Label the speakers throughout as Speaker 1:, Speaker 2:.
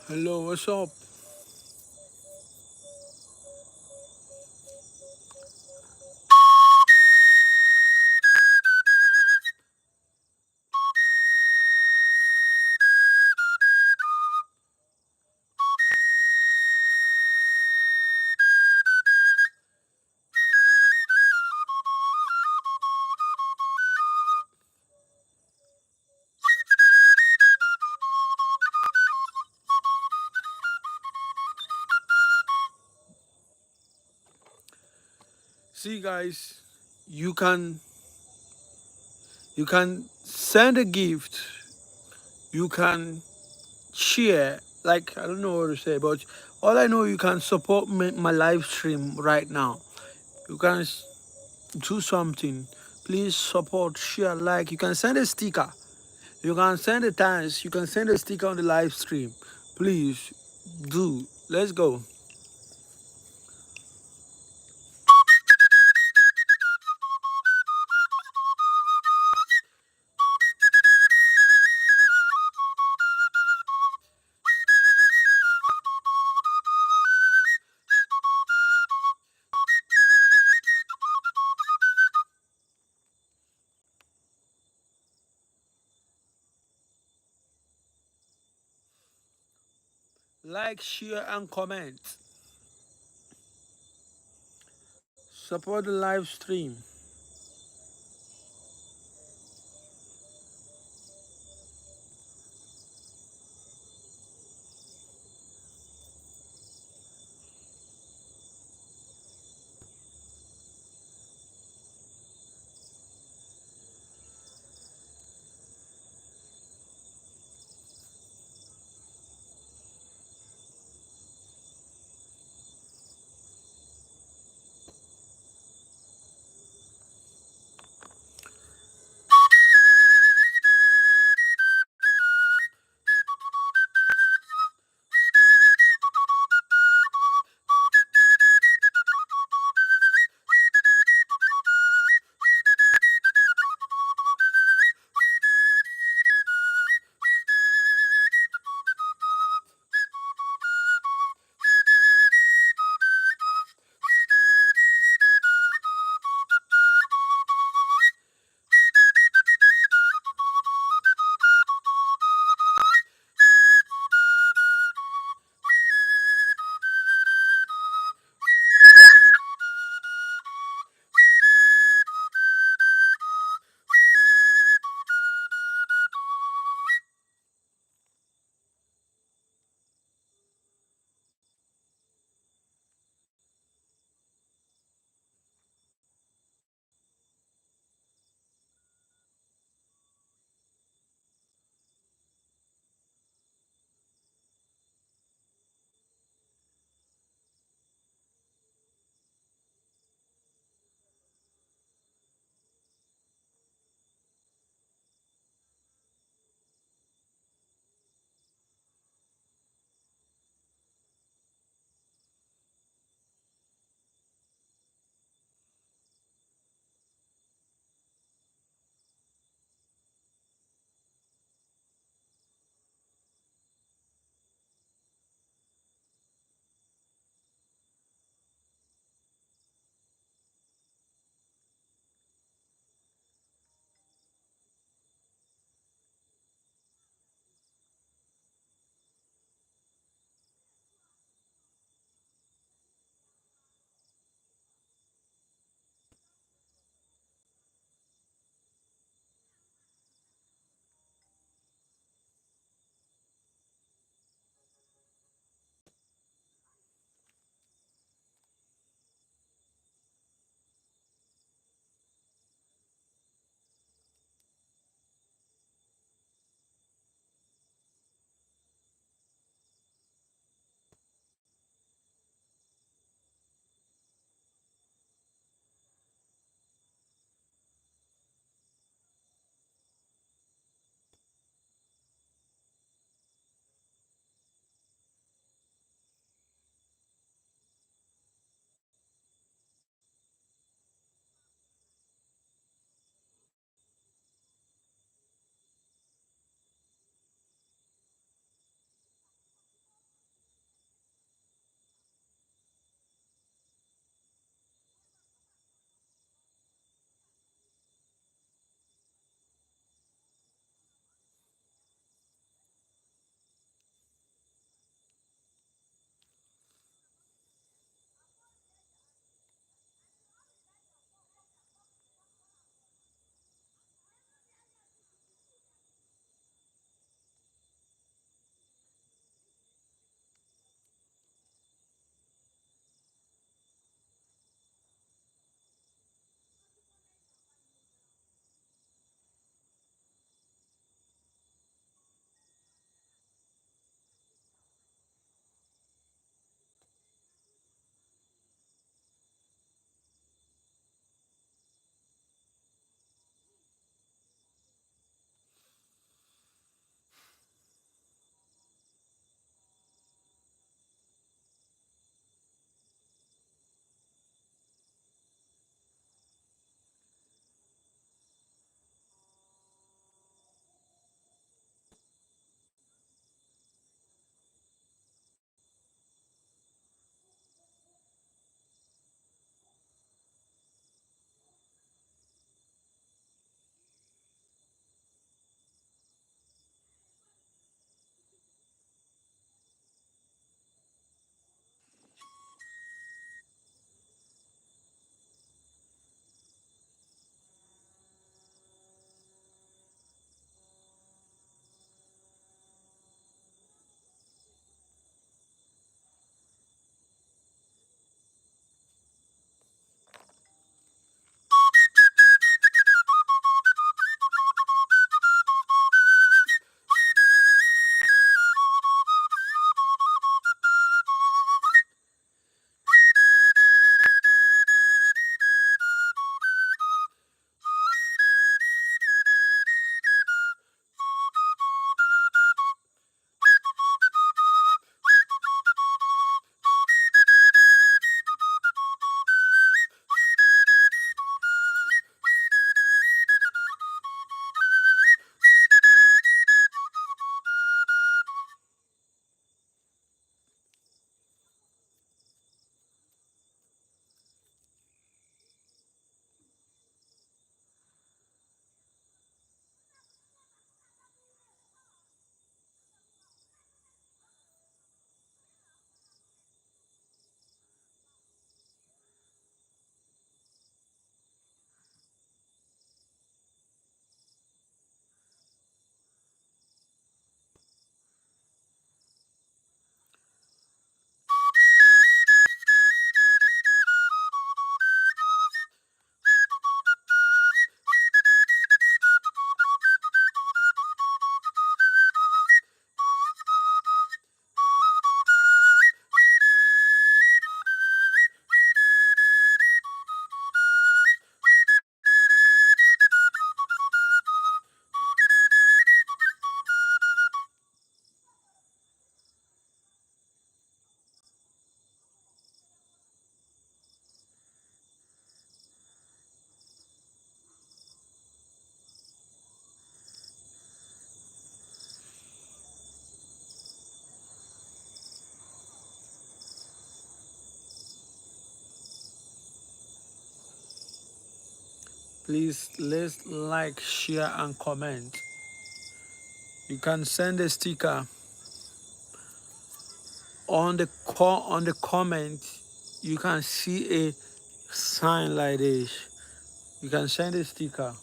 Speaker 1: Hello, what's up? See, guys, you can you can send a gift. You can share. Like I don't know what to say, but all I know, you can support my live stream right now. You can do something. Please support, share, like. You can send a sticker. You can send a thanks. You can send a sticker on the live stream. Please do. Let's go. Like, share, and comment. Support the live stream. Please let's like, share, and comment. You can send a sticker on the comment. You can see a sign like this. You can send a sticker.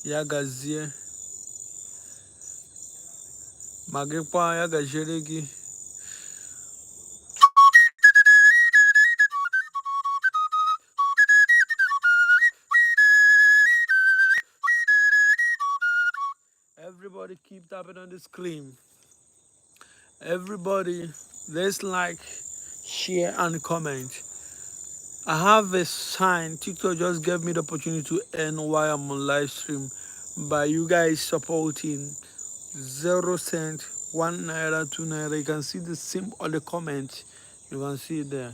Speaker 1: Yagazie Magikwa Yagajeregi. Everybody keep tapping on the screen. Everybody, let's like, share, and comment. I have a sign. TikTok just gave me the opportunity to earn while I'm on live stream by you guys supporting 0 cent, 1 naira, 2 naira. You can see the symbol on the comment. You can see it there.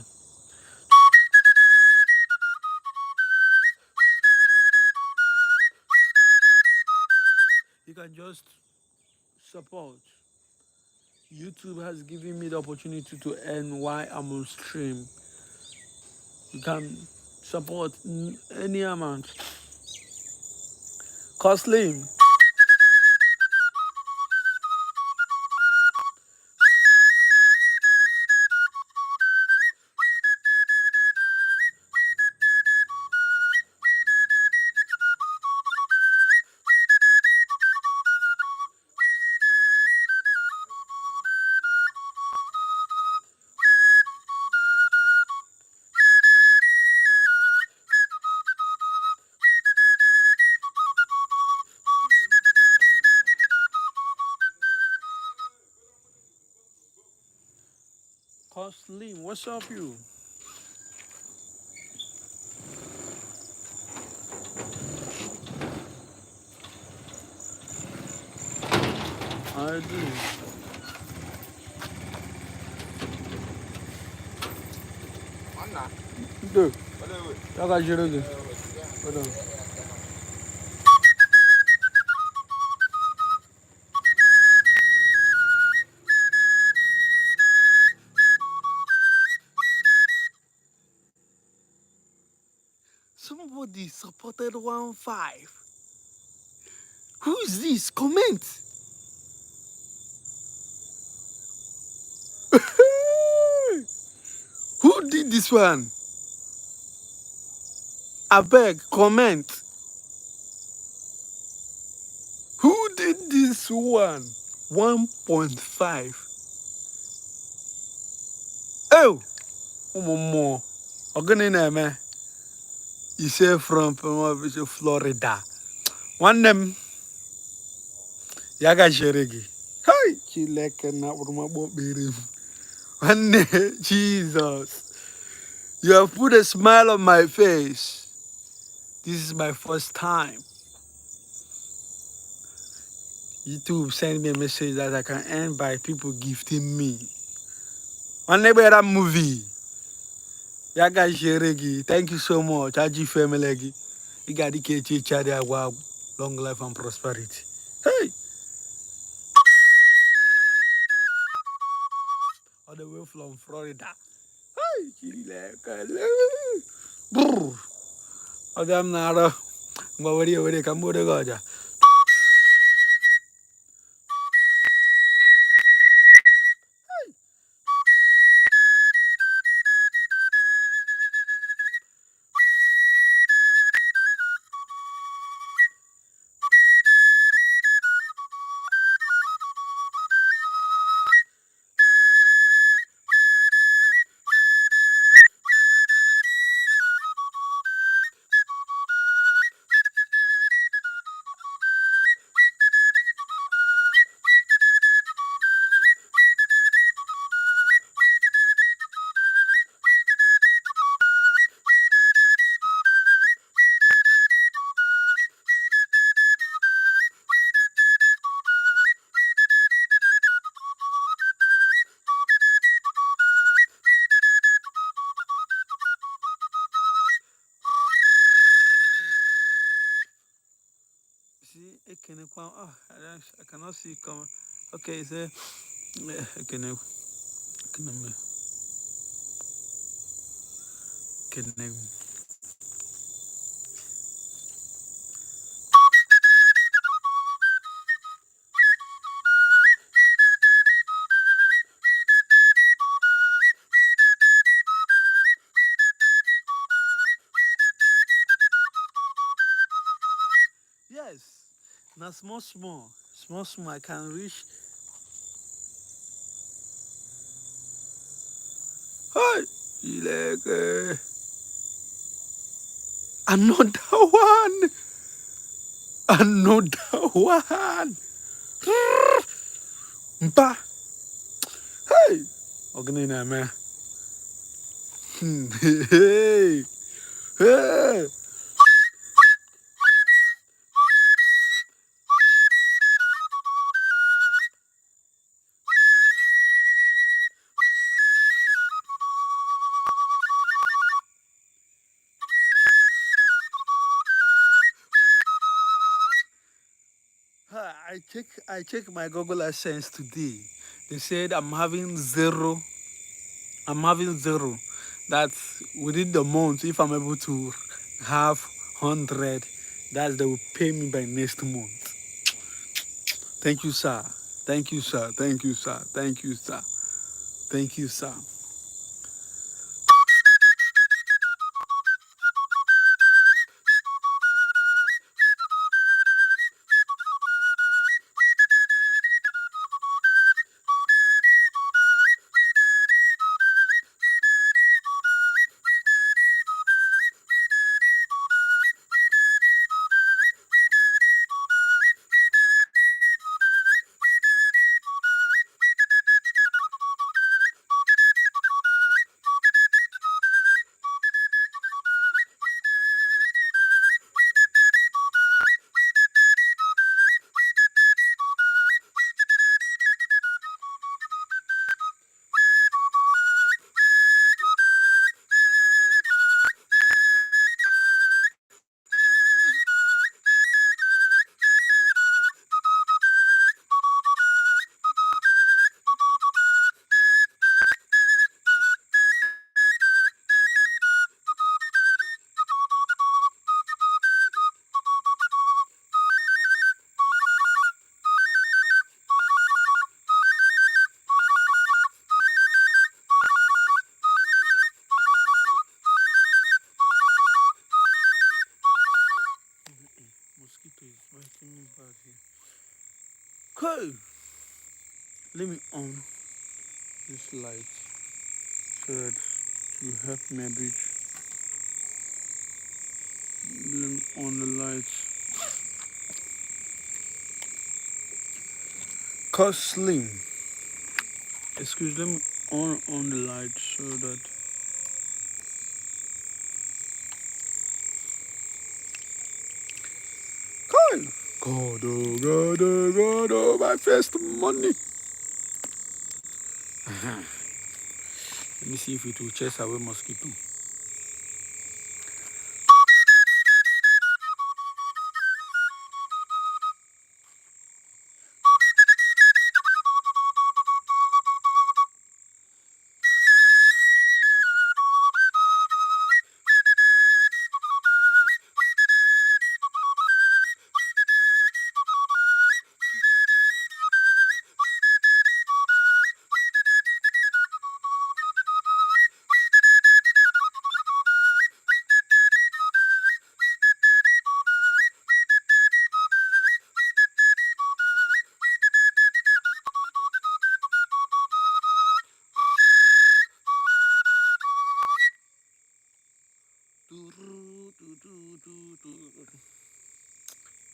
Speaker 1: You can just support. YouTube has given me the opportunity to earn while I'm on stream. You can support any amount. Costly. Costly, what's up, you? I do. Do. I got you. Hold on. Somebody supported 1.5. Who is this? Comment. Who did this one? I beg, comment. Who did this one? 1.5. Oh, more. Organic, you say from Florida. One them. Yaga Sheregi. Hey, Chileke na urumabo birim. One Jesus. You have put a smile on my face. This is my first time. YouTube sent me a message that I can earn by people gifting me. One better movie. Yaga Sheregi. Thank you so much. Aji family. You got the KT wow. Long life and prosperity. Hey. All the way from Florida. Hey, Chileke. Brr. Adam Nara. Mawari Kamboda Gaja. Can you come? Oh, I cannot see come. Okay, so can you can you can you? Yes. Now small. I can reach. Hi, like another one, another one. Mpa, hey, organina man. Hey, hey. I check my Google Adsense today. They said I'm having zero. That's within the month. If I'm able to have 100, that they will pay me by next month. Thank you, sir. Thank you, sir. Thank you, sir. Thank you, sir. Thank you, sir. Mosquito is biting me bad here. Okay, let me on this light so that you help me a bit. Let me on the lights. Cause slim. Excuse, let me on the light so that. Okay. God, oh, my first money. Let me see if it will chase away mosquito.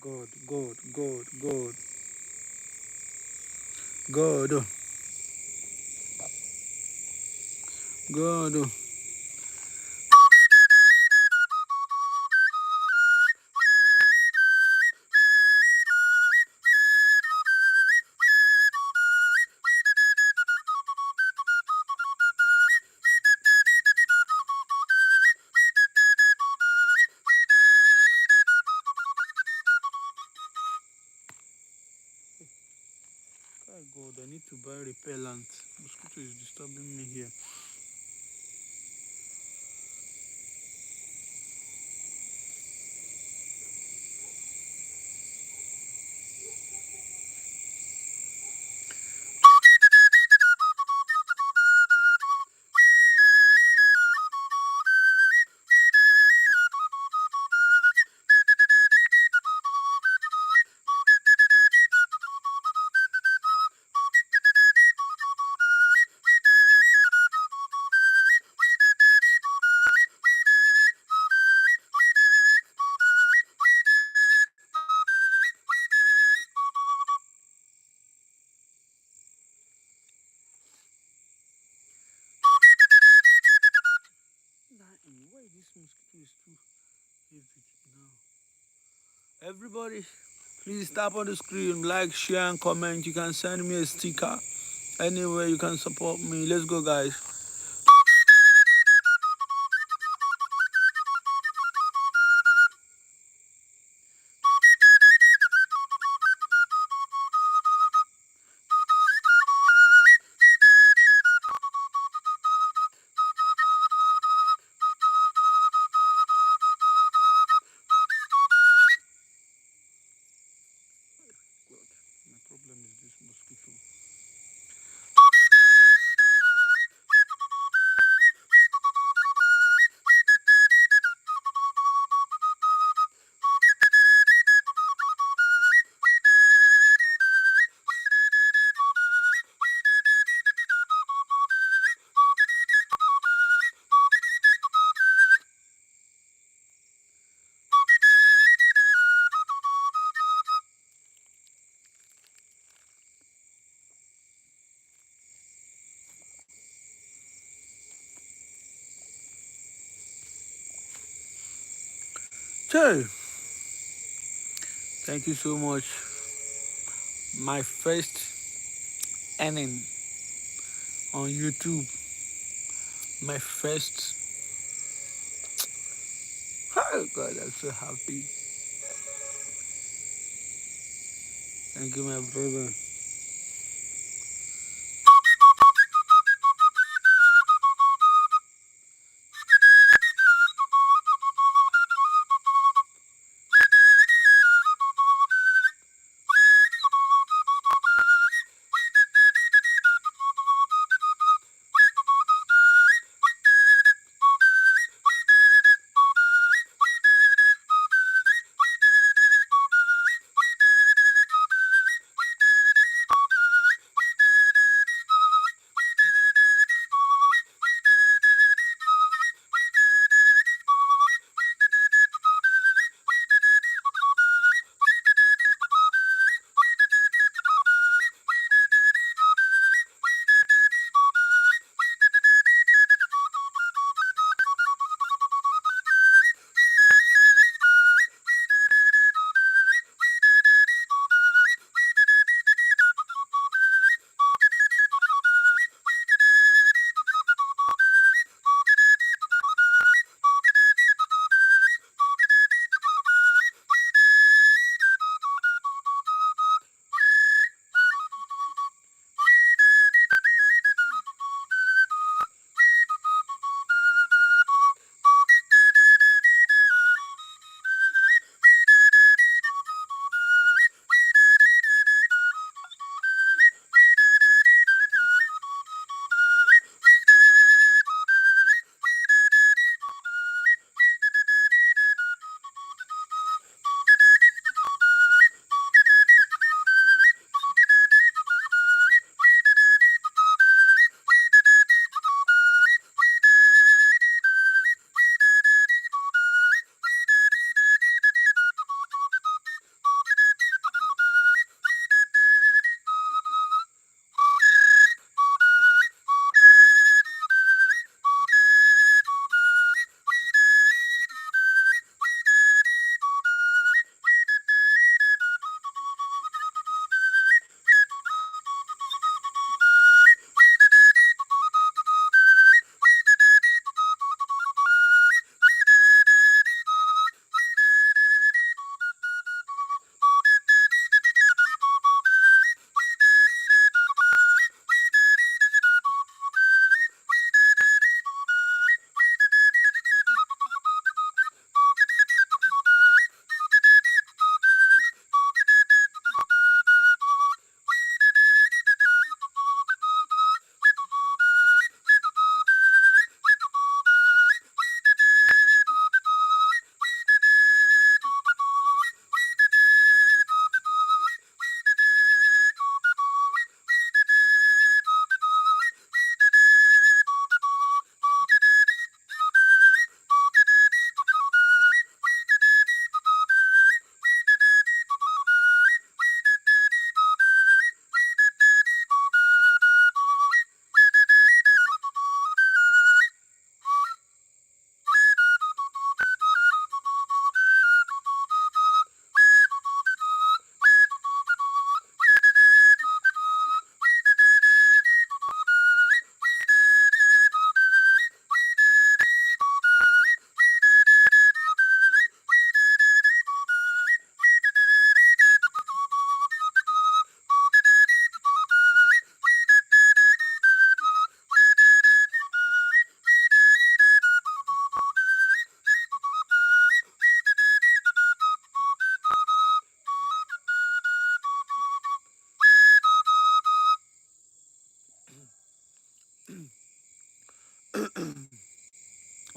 Speaker 1: God, God, God. My God, I need to buy repellent. Mosquito is disturbing me here. Why this mosquito is too heavy now? Everybody, please tap on the screen, like, share, and comment. You can send me a sticker. Anywhere you can support me. Let's go, guys. God, my problem is this mosquito. Okay, thank you so much. My first earning on YouTube. My first. Oh God, I'm so happy. Thank you, my brother.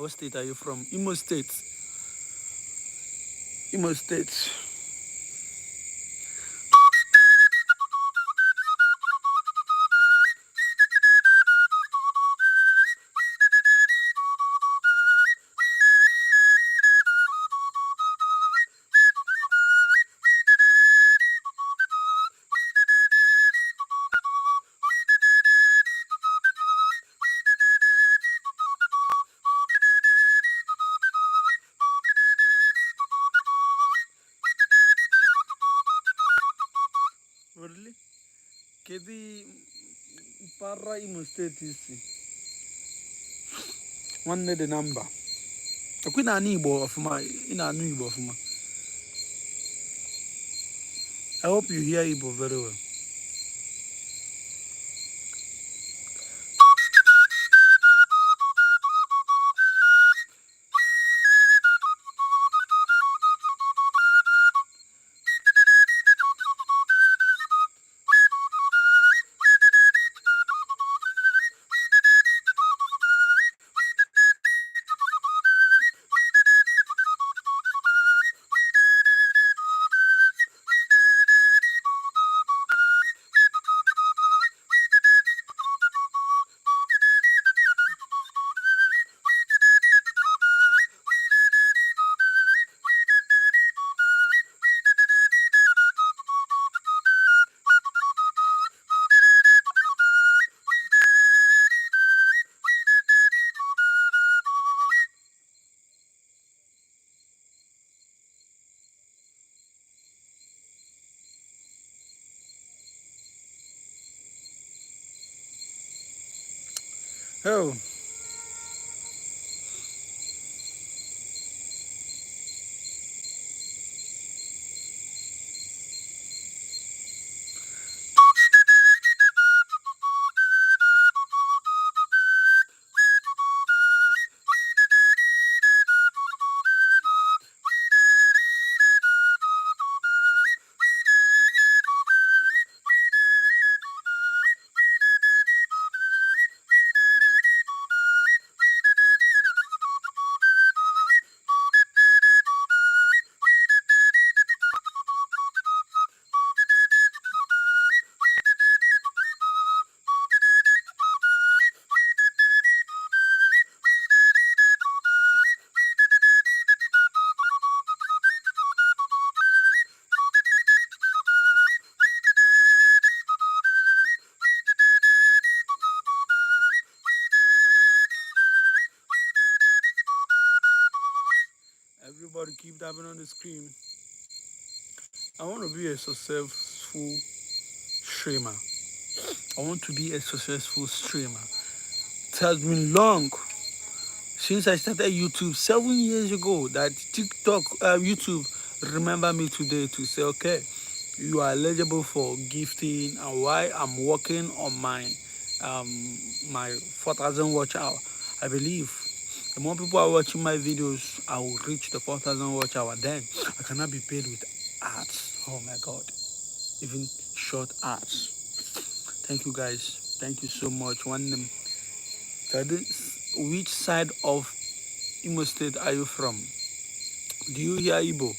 Speaker 1: What state are you from? Imo State. Imo State. Really? Kedi para Imo State isi. One the number. Akwi na ani Igbo ofuma. Ina anu Igbo ofuma. I hope you hear Igbo very well. Oh, everybody keep tapping on the screen. I want to be a successful streamer. I want to be a successful streamer. It has been long since I started YouTube 7 years ago that TikTok, YouTube remember me today to say, okay, you are eligible for gifting, and why I'm working on um, my 4,000 watch hour. I believe the more people are watching my videos, I will reach the 4,000 watch hour. Then I cannot be paid with ads. Oh my God, even short ads. Thank you guys. Thank you so much. Which side of Imo State are you from? Do you hear Igbo?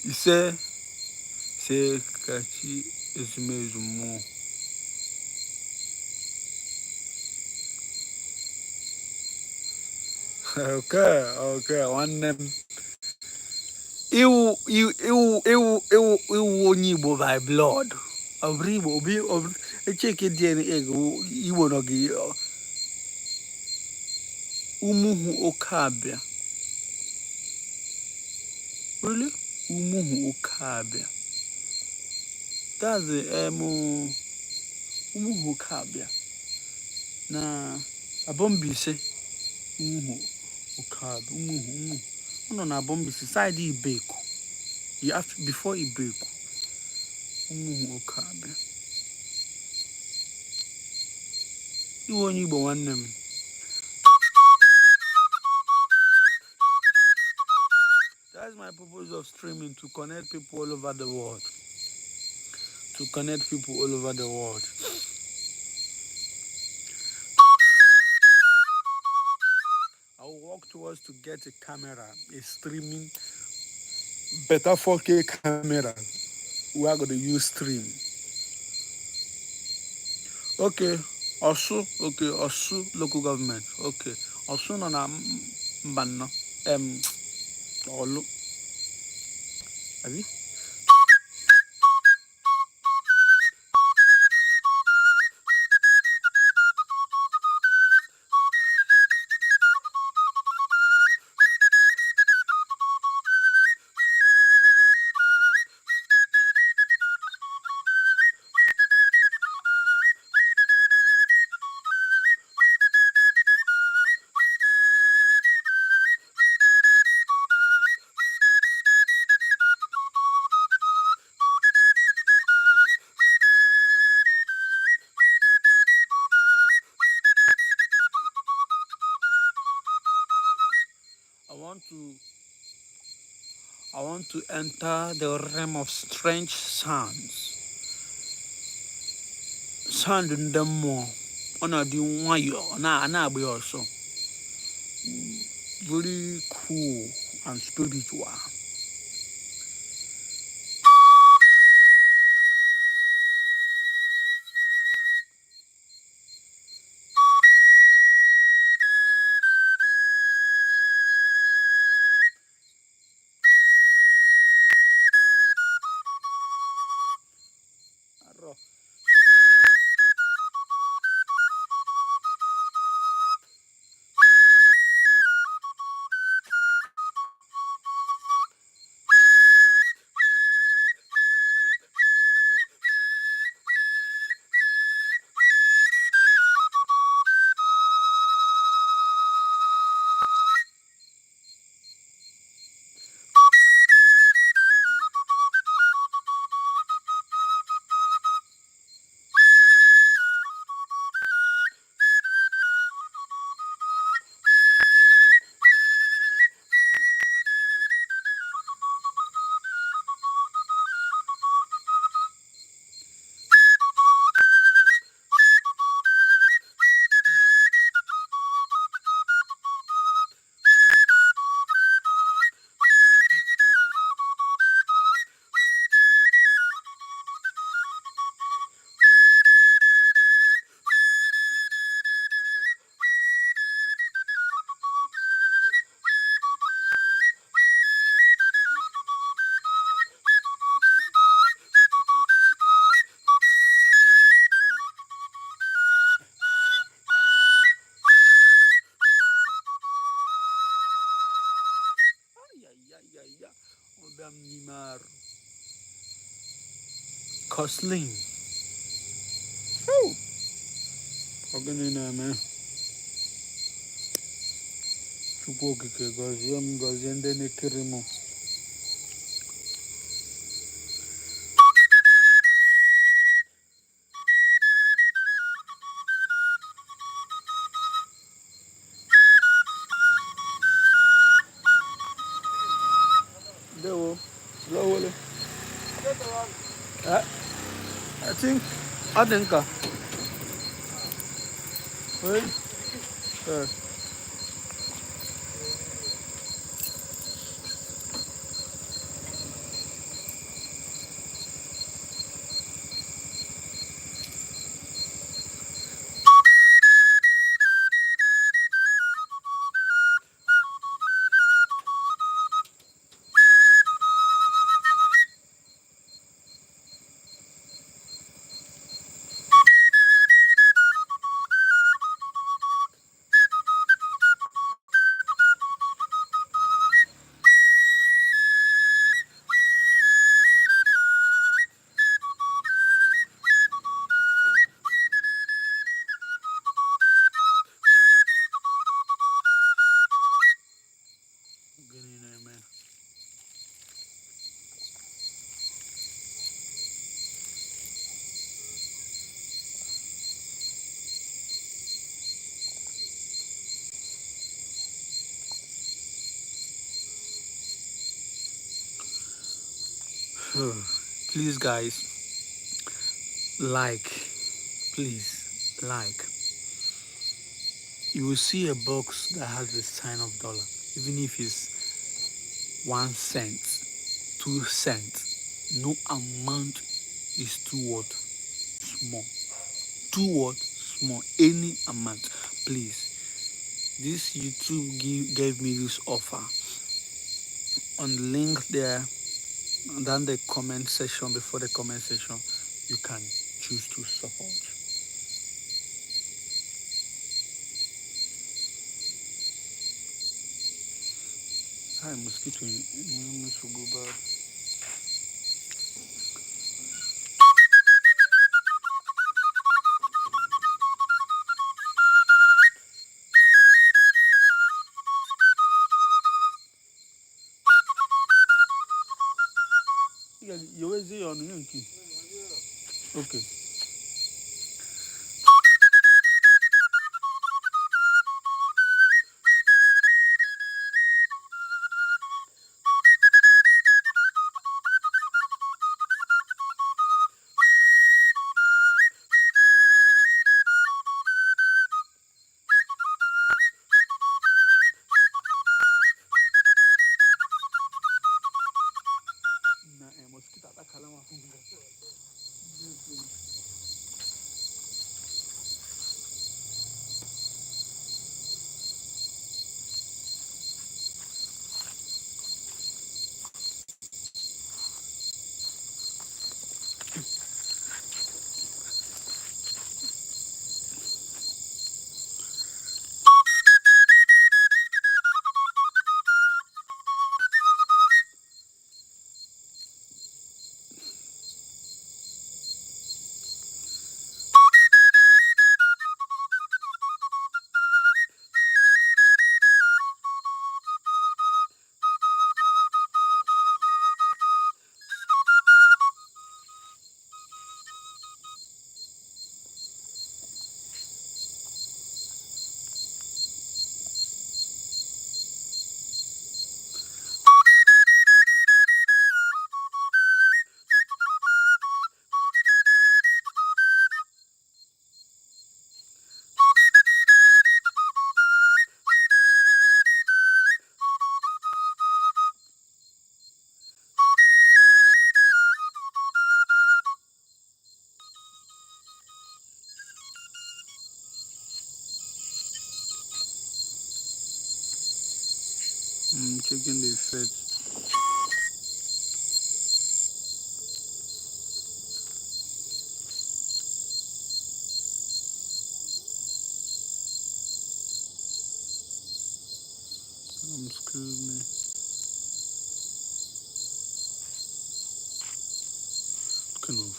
Speaker 1: You say kachi ezumezumo. Okay. One name. Iwu onye Igbo by blood. Obri Igbo, obi, echeke DNA ego, Igbo no gi, umuhu okabia. Really? Umuhu okabia. That's the, umuhu okabia. Na, abombise, umuhu okabia, umuhu. No, na abombise, side ibeku. You have to, before ibeku, umuhu okabia. You won't even want them. That's my purpose of streaming, to connect people all over the world. To connect people all over the world. I will work towards to get a camera, a streaming, better 4K camera. We are going to use stream. Okay, okay, Osu local government. Okay, Osu no na mbano. Olu. Abi? I want to I want to enter the realm of strange sounds. Sound in them more. Ona di wayo na be also. Very cool and spiritual. Obam Nimar. Costling. Oh. Oganina man. Chupoke ke gazem gazende ne kirimo. Dewo. Lowole. I think Adenka. Well, Please, guys, like, please, like. You will see a box that has the sign of dollar, even if it's 1 cent, 2 cents. No amount is too what small. Too what small. Any amount, please. This YouTube gave me this offer on the link there, and then the comment section. Before the comment section, you can choose to support. Hi, mosquito. You always say on Yankee. Okay. Na mosquito attack alama. Checking the effect. Excuse me. Kind of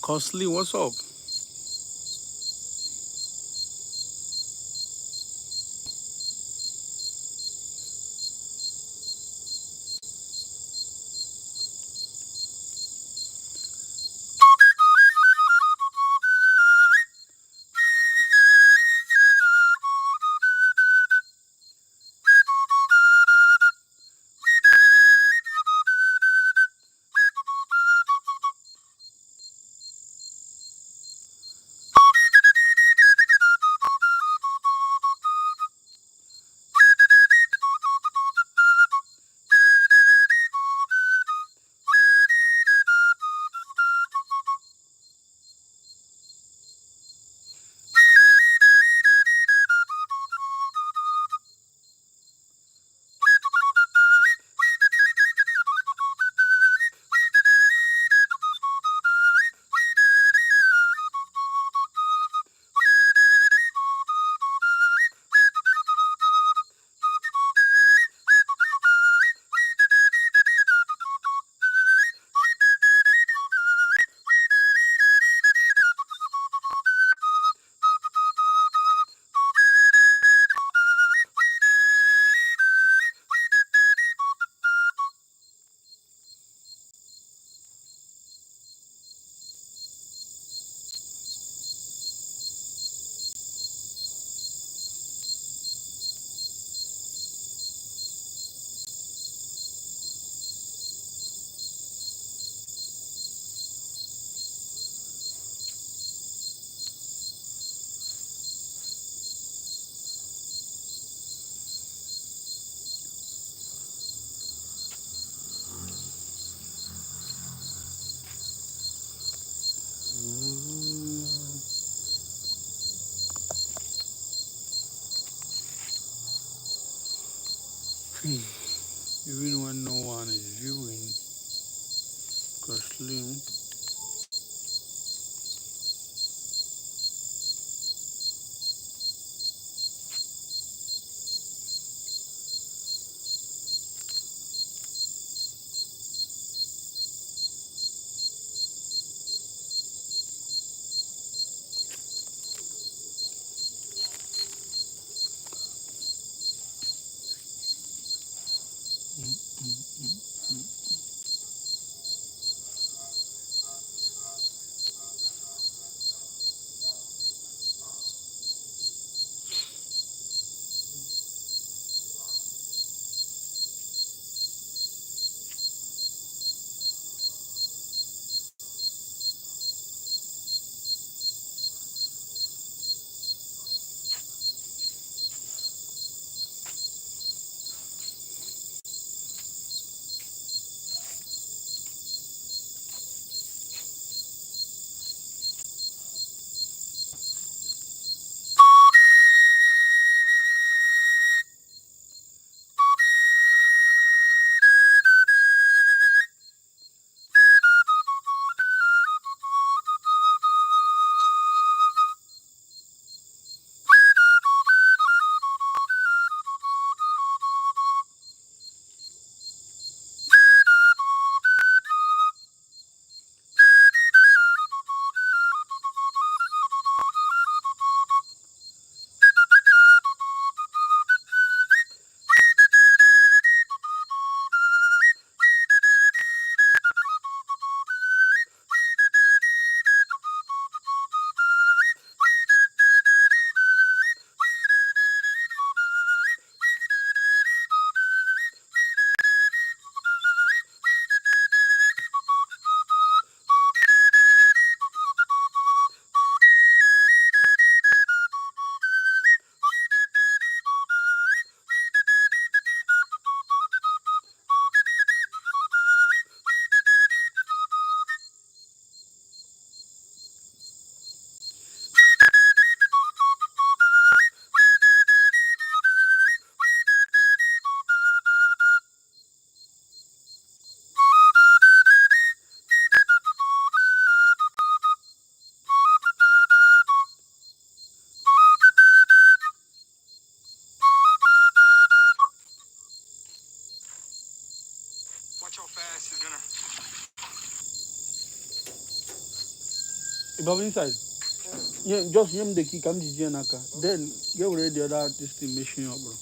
Speaker 1: costly. What's up? even when no one is viewing. Cause Slim,
Speaker 2: Watch how fast it's gonna.
Speaker 1: above inside. Yeah, just yam the key come to Janaka. Then get ready the other this thing machine up, bro.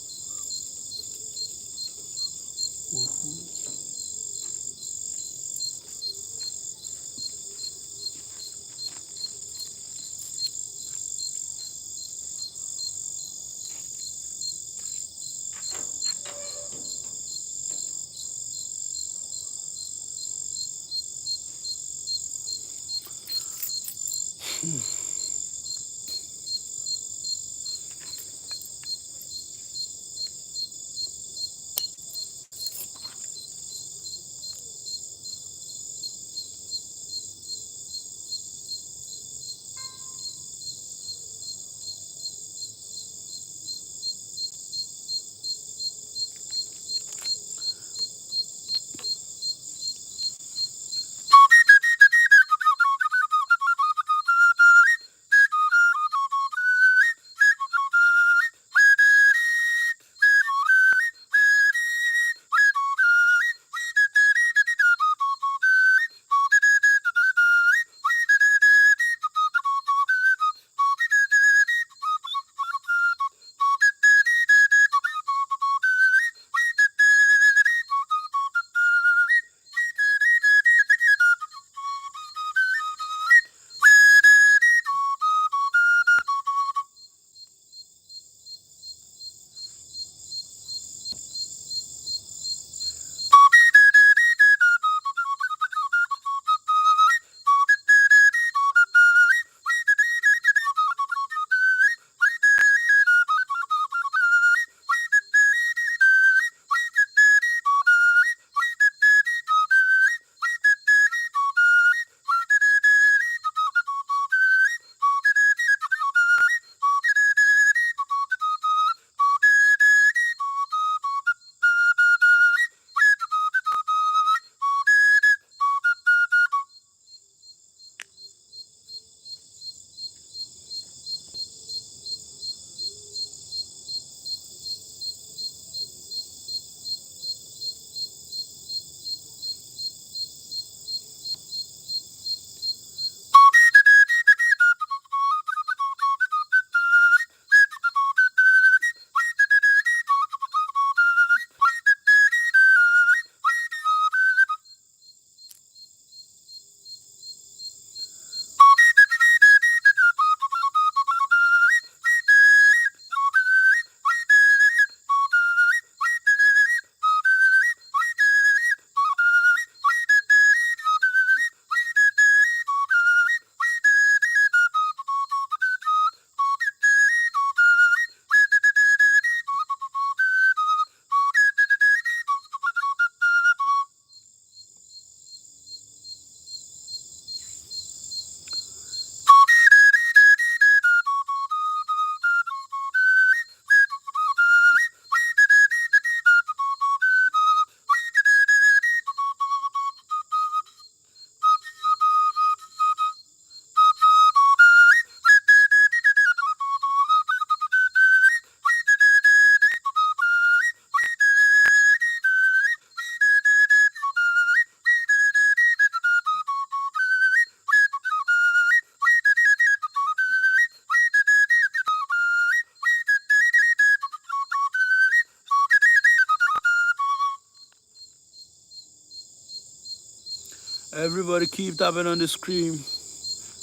Speaker 1: Everybody keep tapping on the screen.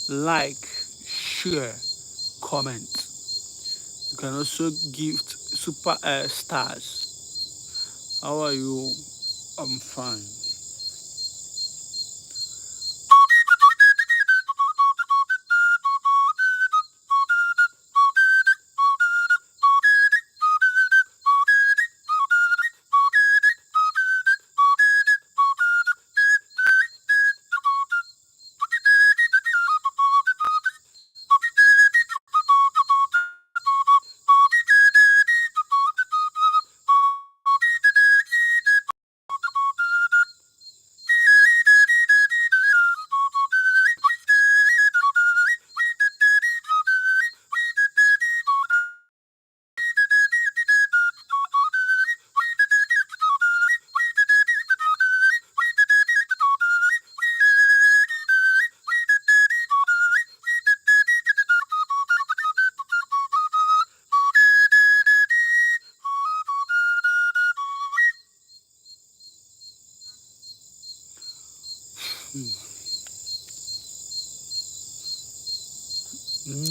Speaker 1: Like, share, comment. You can also gift super stars. How are you? I'm fine.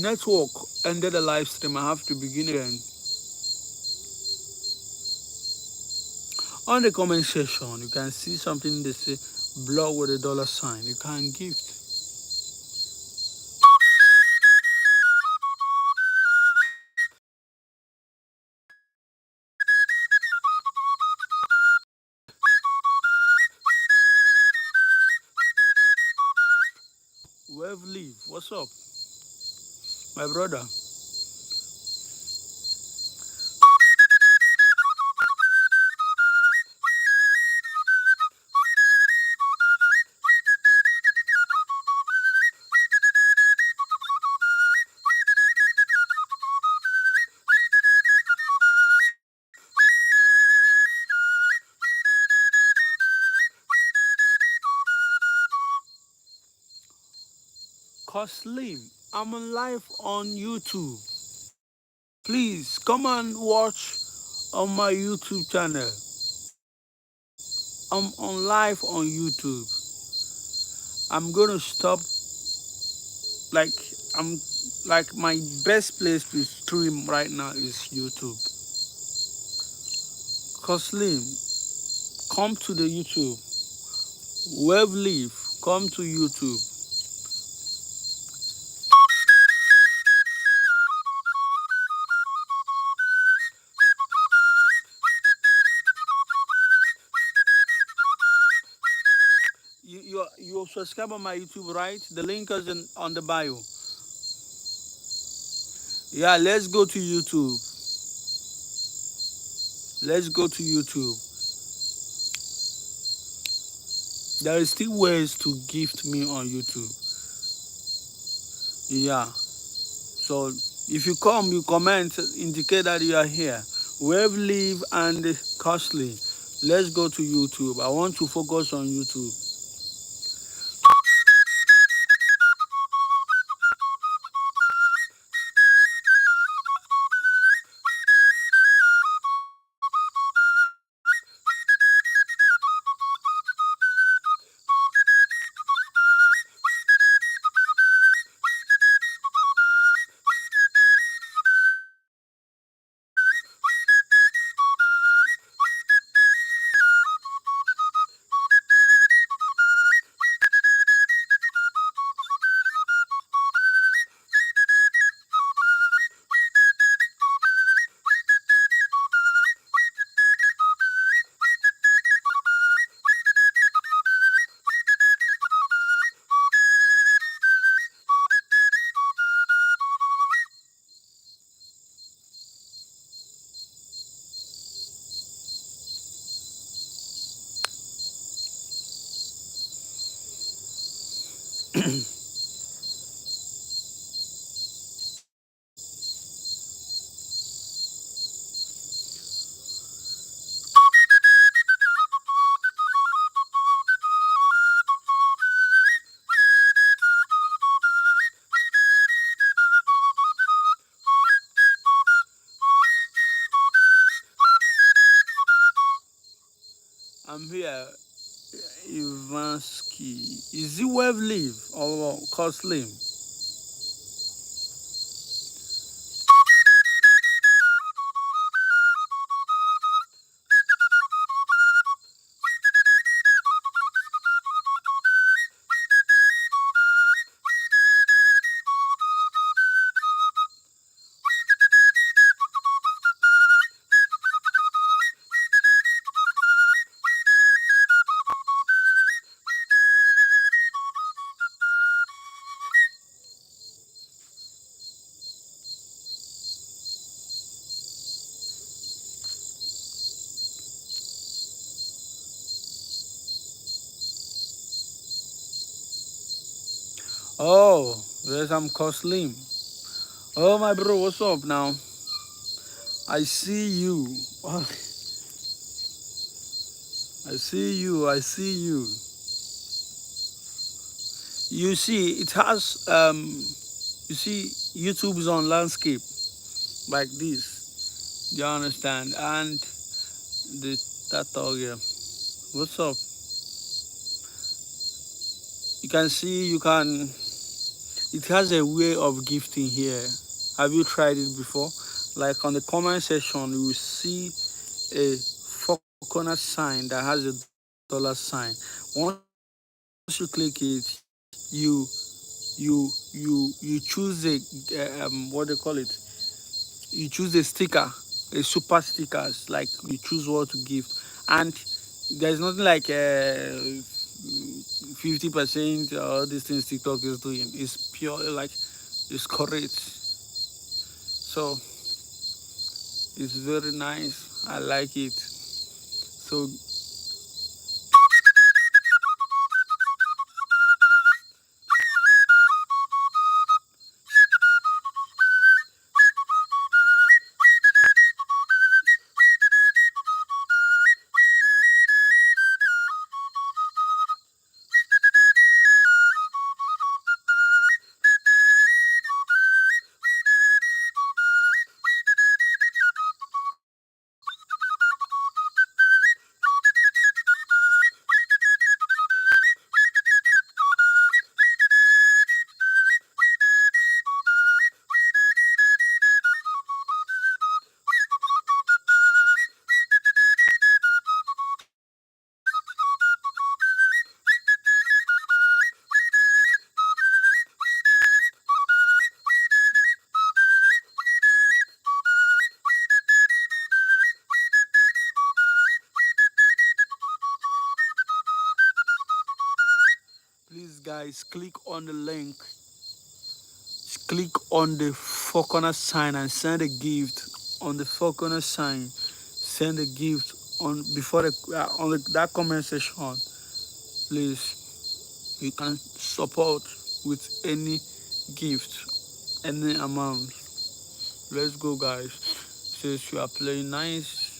Speaker 1: Network ended the live stream. I have to begin again. On the comment section, you can see something they say blog with a dollar sign. You can gift. Wave leave. What's up, my brother? Coslim. I'm on live on YouTube. Please come and watch on my YouTube channel. I'm on live on YouTube. I'm gonna stop like I'm like my best place to stream right now is YouTube. Coslim, come to the YouTube. Wave leave, come to YouTube. You subscribe on my YouTube, right? The link is on the bio. Yeah, let's go to YouTube. Let's go to YouTube. There is still ways to gift me on YouTube. Yeah. So if you come, you comment, indicate that you are here. Wave leave and costly. Let's go to YouTube. I want to focus on YouTube. I'm here. Ivansky. Is it wave leave or called slim? Oh, yes, I'm called slim. Oh, my bro, what's up now? I see you. I see you. I see you. You see, it has you see, YouTube is on landscape like this. You understand? And the that dog here. What's up? You can see you can. It has a way of gifting here. Have you tried it before? Like on the comment section, you will see a four corner sign that has a dollar sign. Once you click it, you you choose a what they call it. You choose a sticker, a super stickers. Like you choose what to give, and there's nothing like 50% all these things TikTok is doing. It's pure like it's correct. So it's very nice. I like it. So please, guys, click on the link. Click on the four corner sign and send a gift on the four corner sign. Send a gift on before that comment section. Please, you can support with any gift, any amount. Let's go, guys. Since you are playing nice.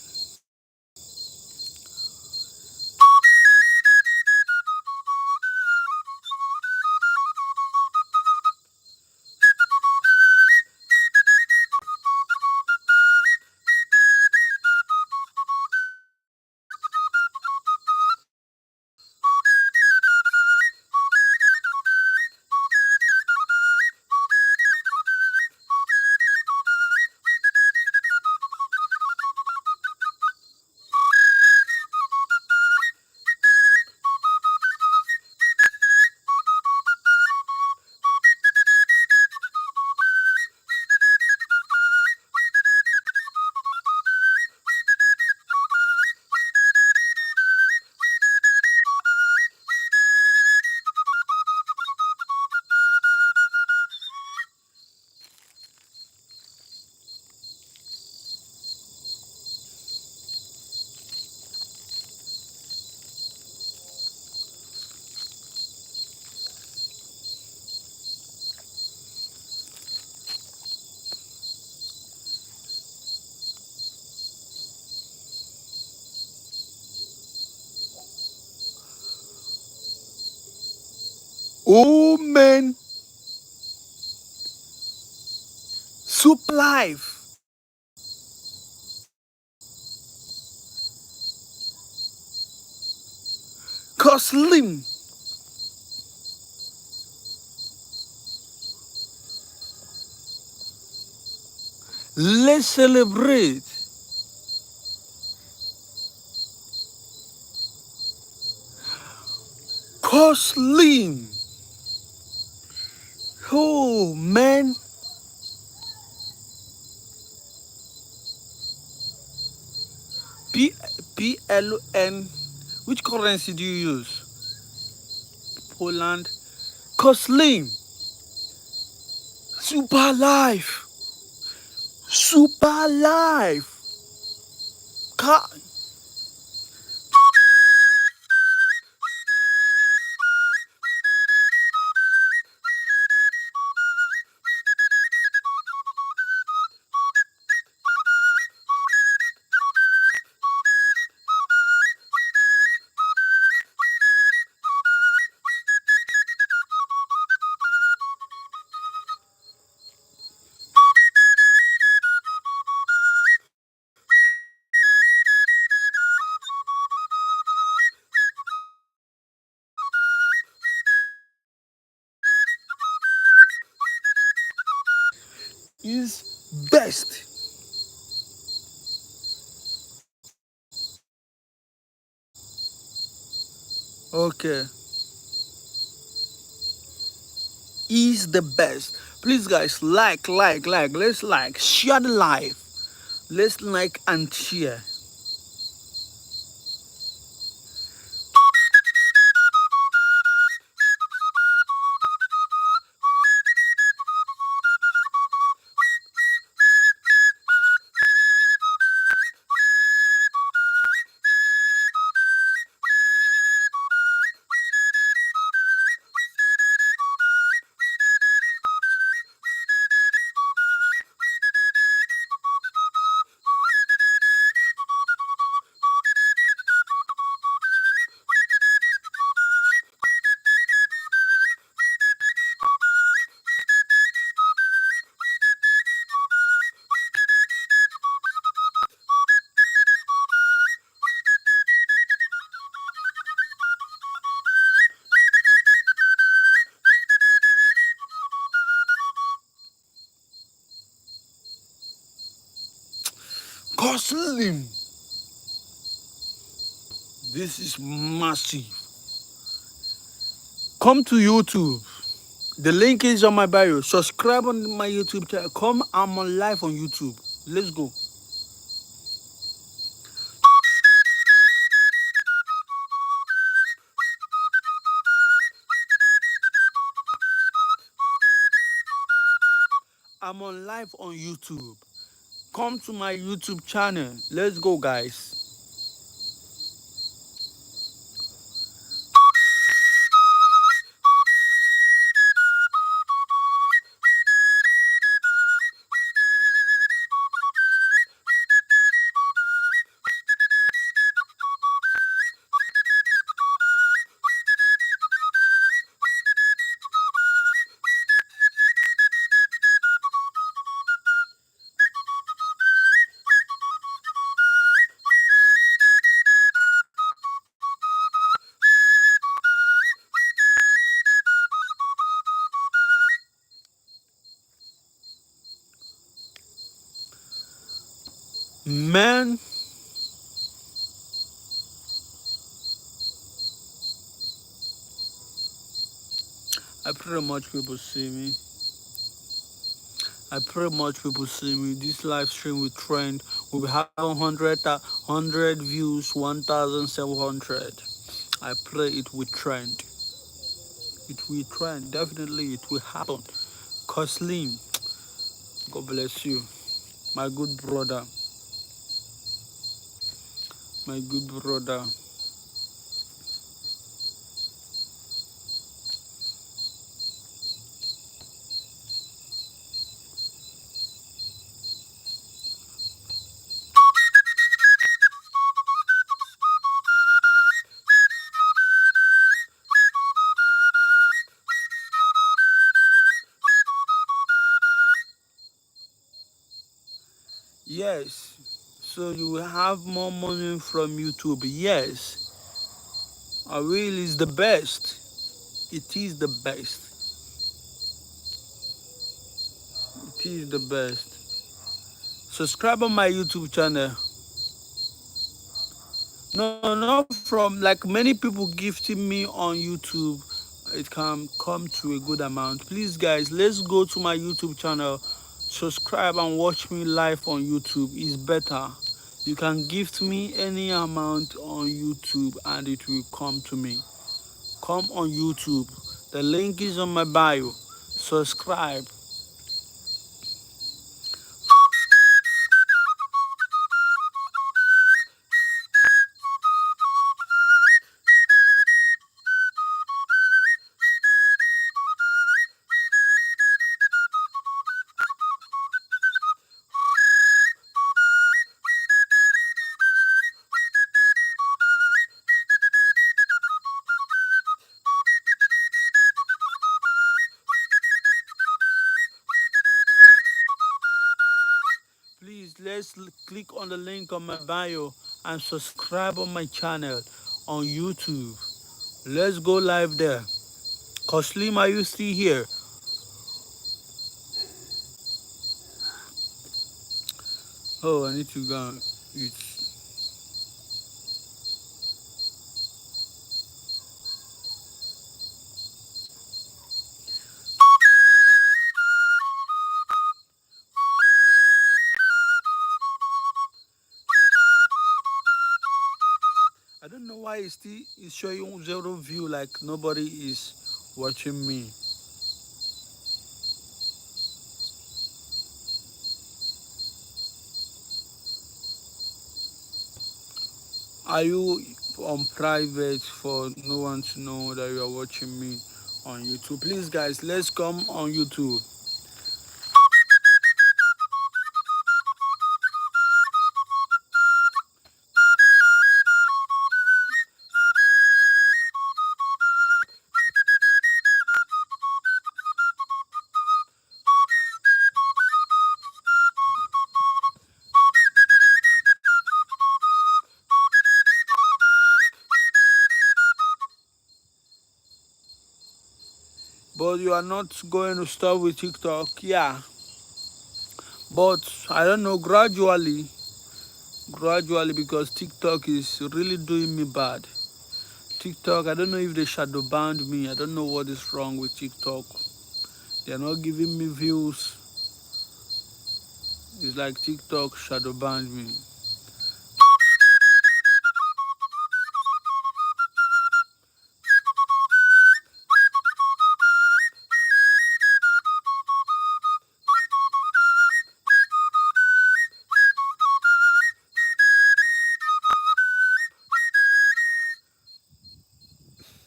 Speaker 1: Oh man, super life. Slim. Let's celebrate. Slim. Oh man. P PLN. Which currency do you use? Poland. Slim. Super life. Super life. Ka- is best. Okay. Is the best. Please guys, like. Let's like. Share the live. Let's like and share. Slim. This is massive. Come to YouTube. The link is on my bio. Subscribe on my YouTube channel. Come, I'm on live on YouTube. Let's go. I'm on live on YouTube. Come to my YouTube channel. Let's go, guys. Man, I pray much people see me. I pray much people see me. This live stream will trend. We'll be having 100 views, 1,700. I pray it will trend. It will trend. Definitely, it will happen. Slim, God bless you. My good brother. My good brother. Yes. So you will have more money from YouTube. Yes. I will is the best. It is the best. It is the best. Subscribe on my YouTube channel. No, not from like many people gifting me on YouTube. It can come to a good amount. Please, guys, let's go to my YouTube channel. Subscribe and watch me live on YouTube. It's better. You can gift me any amount on YouTube and it will come to me. Come on YouTube. The link is on my bio. Subscribe. Please click on the link on my bio and subscribe on my channel on YouTube. Let's go live there. Coslim, are you still here? Oh, I need to go and eat. I don't know why it's showing zero view, like nobody is watching me. Are you on private for no one to know that you are watching me on YouTube? Please, guys, let's come on YouTube. But you are not going to stop with TikTok, yeah. But I don't know, gradually, because TikTok is really doing me bad. TikTok, I don't know if they shadow banned me. I don't know what is wrong with TikTok. They're not giving me views. It's like TikTok shadow banned me.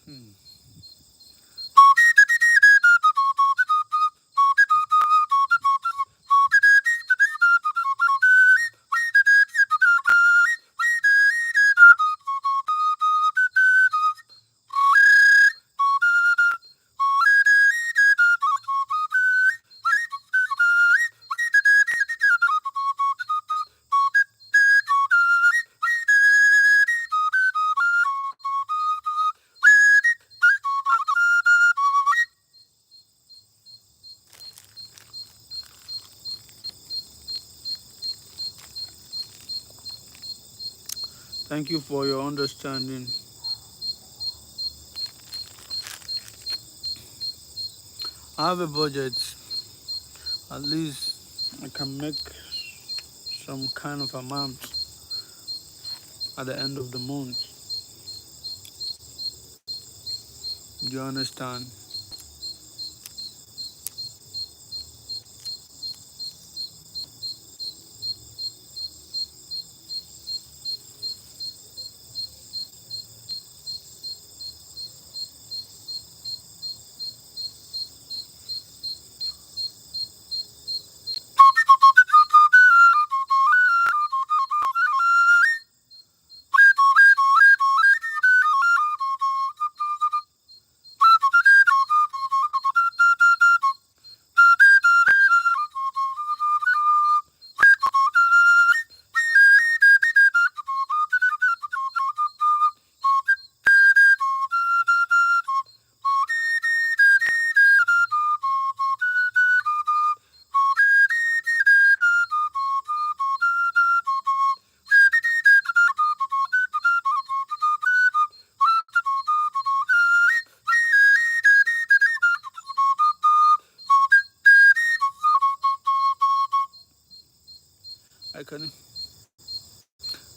Speaker 1: Hmm. Thank you for your understanding. I have a budget. At least I can make some kind of amount at the end of the month. Do you understand? I can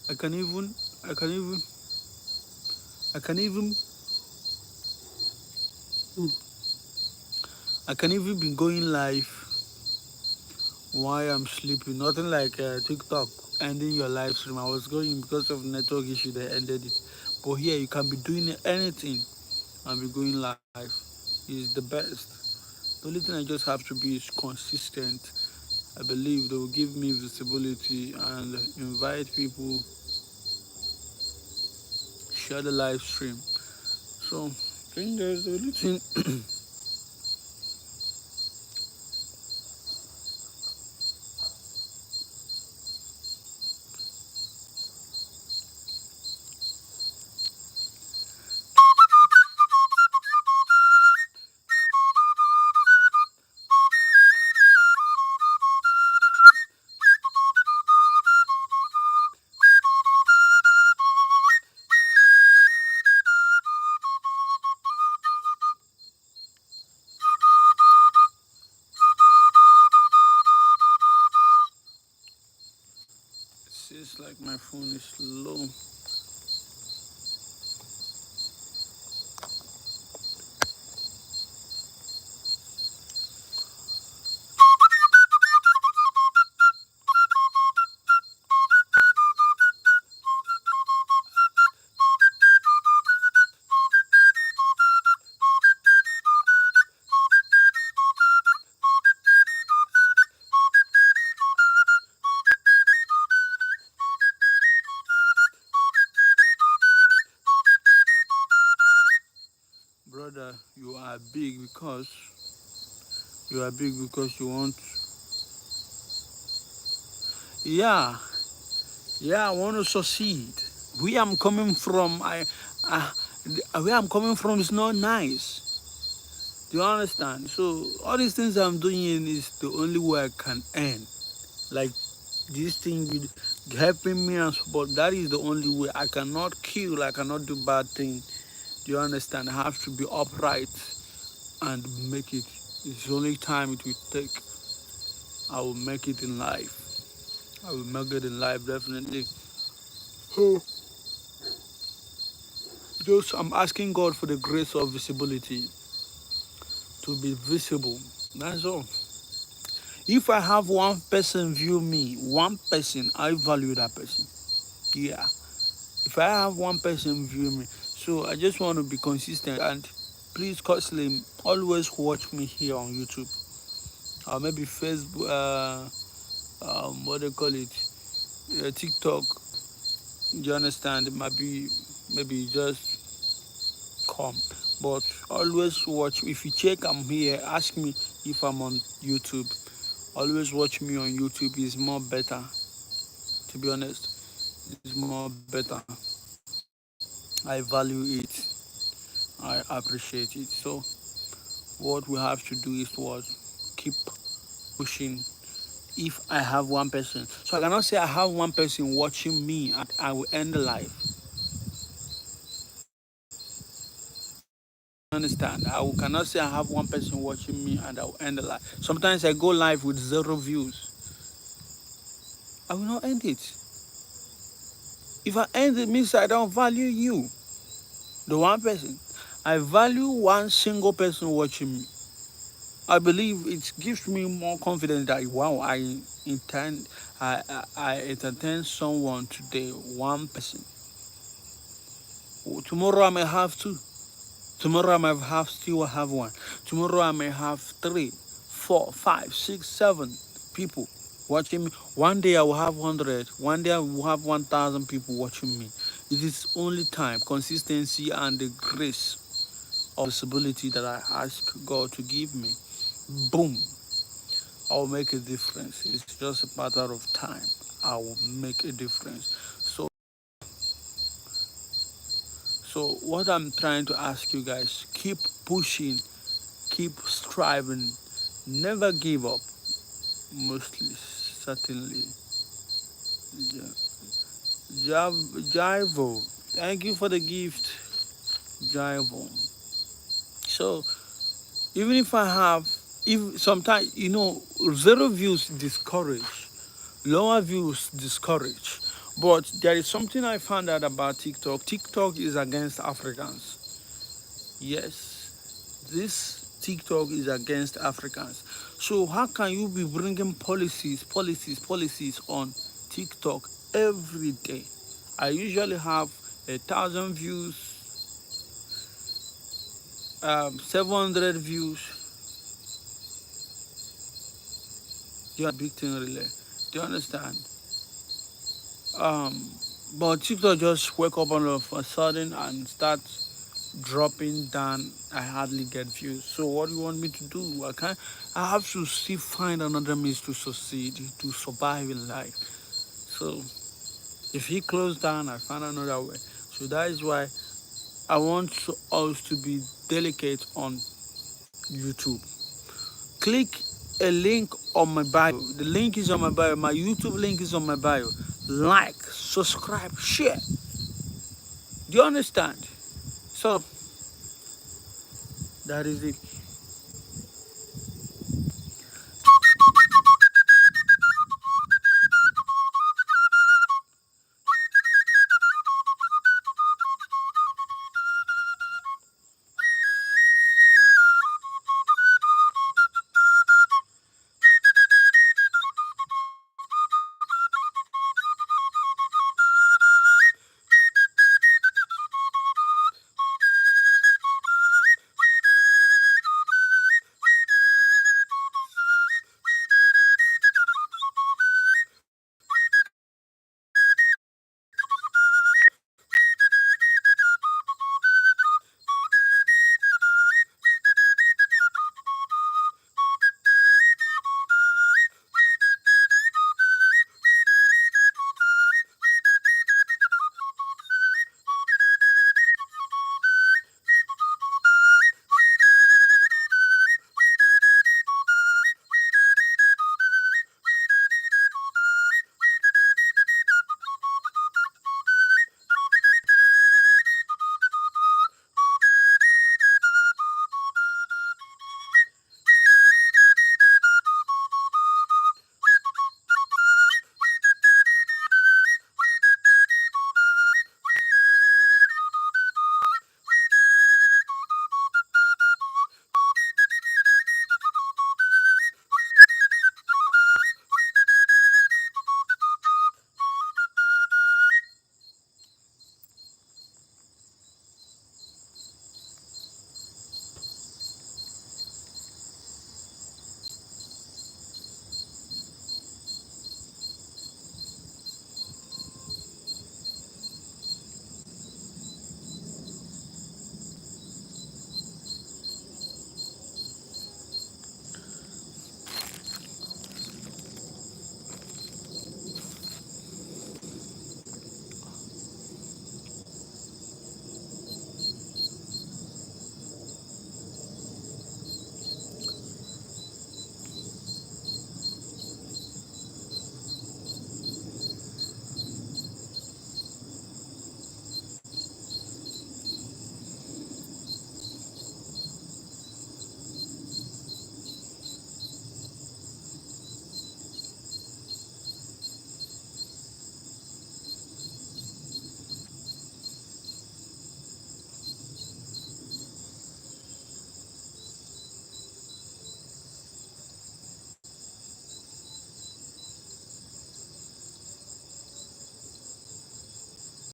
Speaker 1: I can even I can even I can even I can even be going live while I'm sleeping. Nothing like TikTok ending your live stream. I was going because of network issue they ended it. But here you can be doing anything and be going live. Is the best. The only thing I just have to be is consistent. I believe they will give me visibility and invite people, share the live stream. So I think there's the only thing. Seems like my phone is low. Brother, you are big because you want. Yeah, yeah, I want to succeed. Where I'm coming from, uh, where I'm coming from is not nice. Do you understand? So all these things I'm doing is the only way I can earn. Like this thing with helping me and support. That is the only way. I cannot kill. I cannot do bad things. Do you understand? I have to be upright and make it. It's the only time it will take. I will make it in life. I will make it in life definitely. So just I'm asking God for the grace of visibility to be visible. That's all. If I have one person view me, one person, I value that person. Yeah. If I have one person view me, so I just want to be consistent and please, Coslim, always watch me here on YouTube or maybe Facebook. What they call it? TikTok. You understand? It might be maybe just come, but always watch. If you check I'm here, ask me if I'm on YouTube. Always watch me on YouTube. Is more better. To be honest, it's more better. I value it. I appreciate it. So what we have to do is what keep pushing. If I have one person, so I cannot say I have one person watching me and I will end the life. Understand? Cannot say I have one person watching me and I will end the life. Sometimes I go live with 0 views. I will not end it. If I end it, means I don't value you, the one person. I value one single person watching me. I believe it gives me more confidence that wow, I entertain someone today, one person. Tomorrow I may have two. Tomorrow I may have still have one. Tomorrow I may have three, four, five, six, seven people watching me. One day I will have 100. One day I will have 1,000 people watching me. It is only time, consistency, and the grace of possibility that I ask God to give me. Boom, I will make a difference. It's just a matter of time. I will make a difference. So what I'm trying to ask you guys, keep pushing, keep striving, never give up. Mostly, certainly. Jaivo, thank you for the gift, Jaivo. So even if I have, if sometimes 0 views discourage. Lower views discourage. But there is something I found out about TikTok. TikTok is against Africans. Yes, this TikTok is against Africans. So how can you be bringing policies on TikTok every day? I usually have 1,000 views, 700 views. Big thing really. Do you understand? Um, but TikTok just wake up all of a sudden and start dropping down. I hardly get views. So what do you want me to do? I can't. I have to still find another means to succeed, to survive in life. So if he closed down, I find another way. So that is why I want us to be delicate on YouTube. Click a link on my bio. The link is on my bio. My YouTube link is on my bio. Like, subscribe, share. Do you understand? So that is it.